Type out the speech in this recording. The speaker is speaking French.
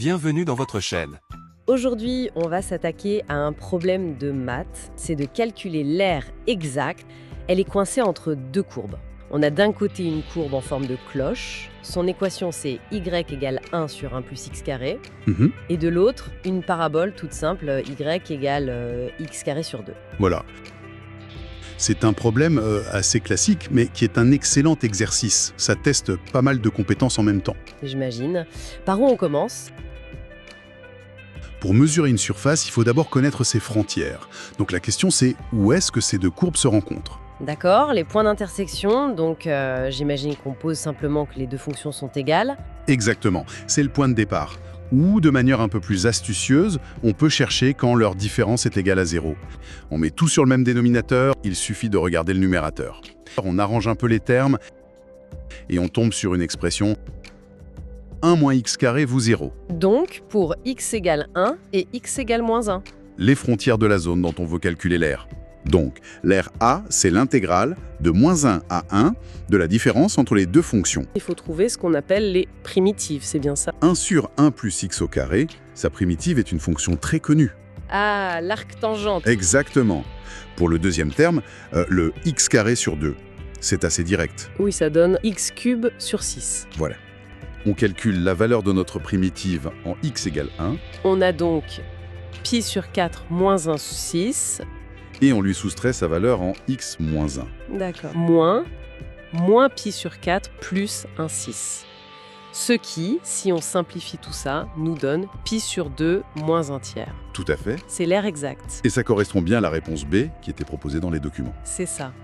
Bienvenue dans votre chaîne. Aujourd'hui, on va s'attaquer à un problème de maths, c'est de calculer l'aire exacte. Elle est coincée entre deux courbes. On a d'un côté une courbe en forme de cloche, son équation c'est y égale 1 sur 1 plus x carré, et de l'autre, une parabole toute simple, y égale x carré sur 2. Voilà. C'est un problème assez classique, mais qui est un excellent exercice. Ça teste pas mal de compétences en même temps. J'imagine. Par où on commence? Pour mesurer une surface, il faut d'abord connaître ses frontières. Donc la question c'est, où est-ce que ces deux courbes se rencontrent? D'accord, les points d'intersection, donc j'imagine qu'on pose simplement que les deux fonctions sont égales. Exactement, c'est le point de départ. Ou, de manière un peu plus astucieuse, on peut chercher quand leur différence est égale à 0. On met tout sur le même dénominateur, il suffit de regarder le numérateur. On arrange un peu les termes et on tombe sur une expression 1 moins x carré vaut 0. Donc, pour x égale 1 et x égale moins 1. Les frontières de la zone dont on veut calculer l'aire. Donc, l'aire A, c'est l'intégrale de moins 1 à 1 de la différence entre les deux fonctions. Il faut trouver ce qu'on appelle les primitives, c'est bien ça? 1 sur 1 plus x au carré, sa primitive est une fonction très connue. Ah, l'arc-tangente. Exactement. Pour le deuxième terme, le x carré sur 2. C'est assez direct. Oui, ça donne x cube sur 6. Voilà. On calcule la valeur de notre primitive en x égale 1, On a donc pi sur 4 moins 1 sur 6. et on lui soustrait sa valeur en x moins 1. D'accord. Moins pi sur 4 plus 1 6. Ce qui, si on simplifie tout ça, nous donne pi sur 2 moins 1 tiers. Tout à fait. C'est l'aire exacte. Et ça correspond bien à la réponse B qui était proposée dans les documents. C'est ça.